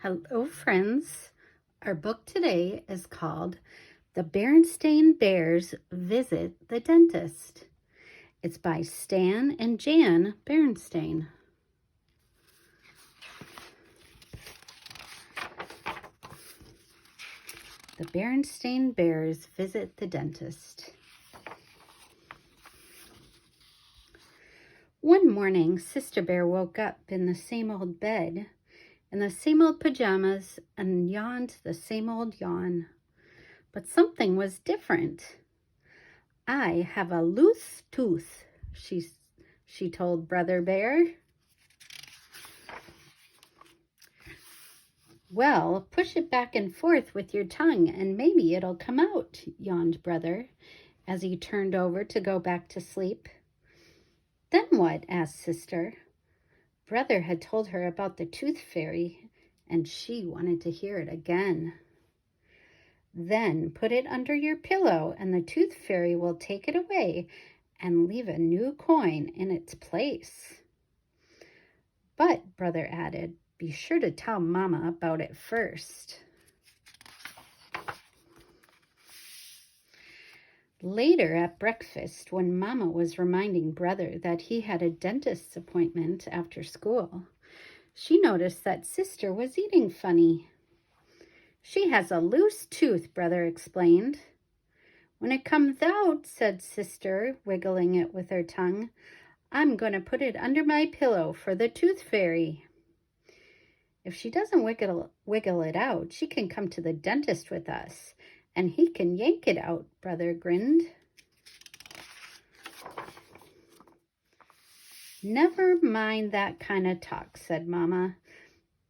Hello, friends. Our book today is called The Berenstain Bears Visit the Dentist. It's by Stan and Jan Berenstain. The Berenstain Bears Visit the Dentist. One morning, Sister Bear woke up in the same old bed, in the same old pajamas, and yawned the same old yawn. But something was different. "I have a loose tooth," she told Brother Bear. "Well, push it back and forth with your tongue and maybe it'll come out," yawned Brother as he turned over to go back to sleep. "Then what?" asked Sister. Brother had told her about the tooth fairy, and she wanted to hear it again. "Then put it under your pillow, and the tooth fairy will take it away and leave a new coin in its place." "But," Brother added, "be sure to tell Mama about it first." Later at breakfast, when Mama was reminding Brother that he had a dentist's appointment after school, she noticed that Sister was eating funny. "She has a loose tooth," Brother explained. "When it comes out," said Sister, wiggling it with her tongue, "I'm going to put it under my pillow for the tooth fairy." "If she doesn't wiggle it out, she can come to the dentist with us, and he can yank it out," Brother grinned. "Never mind that kind of talk," said Mama.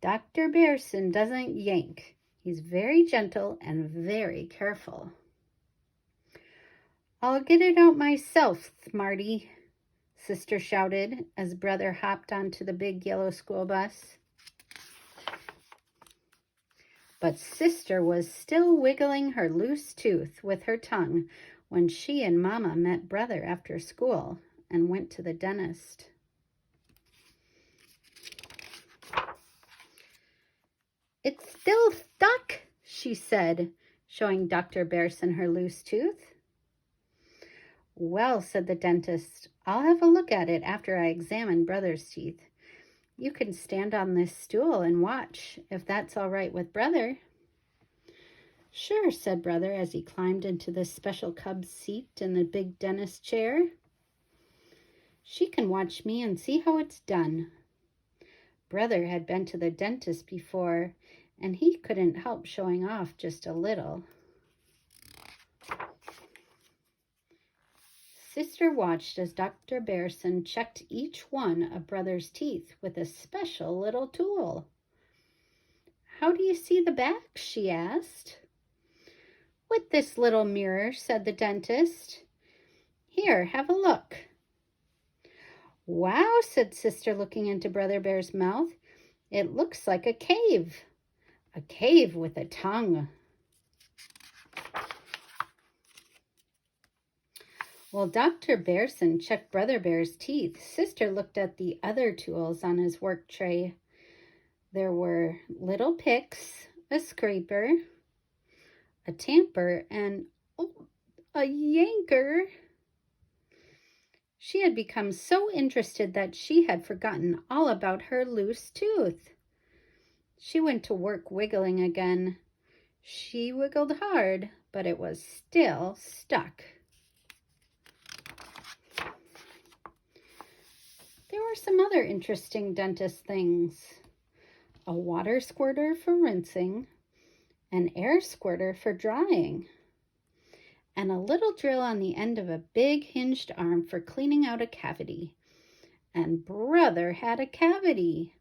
"Dr. Berenstain doesn't yank. He's very gentle and very careful." "I'll get it out myself, Smarty," Sister shouted as Brother hopped onto the big yellow school bus. But Sister was still wiggling her loose tooth with her tongue when she and Mama met Brother after school and went to the dentist. "It's still stuck," she said, showing Dr. Berenstain her loose tooth. "Well," said the dentist, "I'll have a look at it after I examine Brother's teeth. You can stand on this stool and watch, if that's all right with Brother." "Sure," said Brother as he climbed into the special cub seat in the big dentist chair. "She can watch me and see how it's done." Brother had been to the dentist before, and he couldn't help showing off just a little. Sister watched as Dr. Berenstain checked each one of Brother's teeth with a special little tool. "How do you see the back?" she asked. "With this little mirror," said the dentist. "Here, have a look." "Wow," said Sister, looking into Brother Bear's mouth. "It looks like a cave with a tongue." While Dr. Berenstain checked Brother Bear's teeth, Sister looked at the other tools on his work tray. There were little picks, a scraper, a tamper, and a yanker. She had become so interested that she had forgotten all about her loose tooth. She went to work wiggling again. She wiggled hard, but it was still stuck. There were some other interesting dentist things. A water squirter for rinsing, an air squirter for drying, and a little drill on the end of a big hinged arm for cleaning out a cavity. And Brother had a cavity.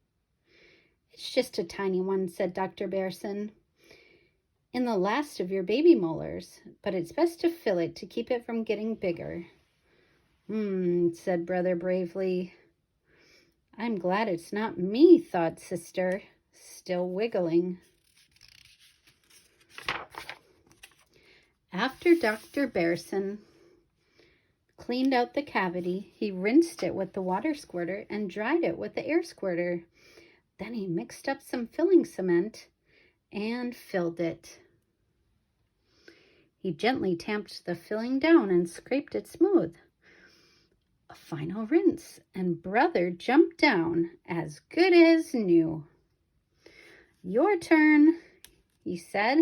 "It's just a tiny one," said Dr. Berenstain, "in the last of your baby molars, but it's best to fill it to keep it from getting bigger." Said Brother bravely. "I'm glad it's not me," thought Sister, still wiggling. After Dr. Berenstain cleaned out the cavity, he rinsed it with the water squirter and dried it with the air squirter. Then he mixed up some filling cement and filled it. He gently tamped the filling down and scraped it smooth. A final rinse, and Brother jumped down as good as new. Your turn, he said.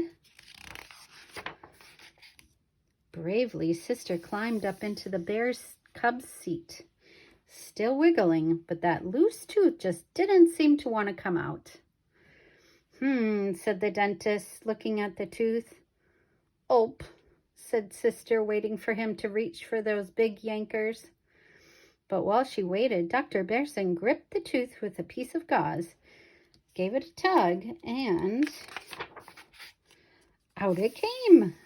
Bravely, Sister climbed up into the bear cub's seat, still wiggling, but that loose tooth just didn't seem to want to come out. Said the dentist, looking at the tooth. Ope, said Sister, waiting for him to reach for those big yankers. But while she waited, Dr. Berenstain gripped the tooth with a piece of gauze, gave it a tug, and out it came.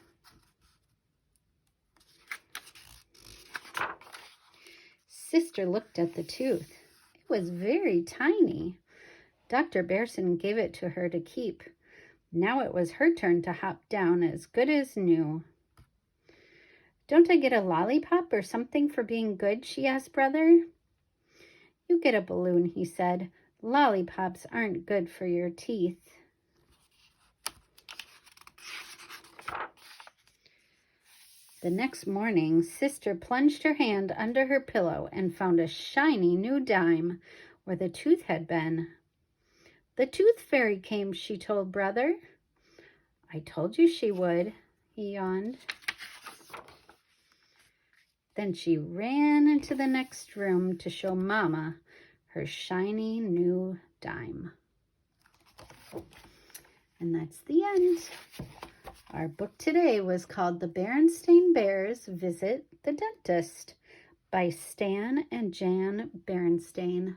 Sister looked at the tooth. It was very tiny. Dr. Berenstain gave it to her to keep. Now it was her turn to hop down as good as new. Don't I get a lollipop or something for being good? She asked Brother. You get a balloon, he said. Lollipops aren't good for your teeth. The next morning, Sister plunged her hand under her pillow and found a shiny new dime where the tooth had been. The tooth fairy came, she told Brother. I told you she would, he yawned. Then she ran into the next room to show Mama her shiny new dime. And that's the end. Our book today was called The Berenstain Bears Visit the Dentist by Stan and Jan Berenstain.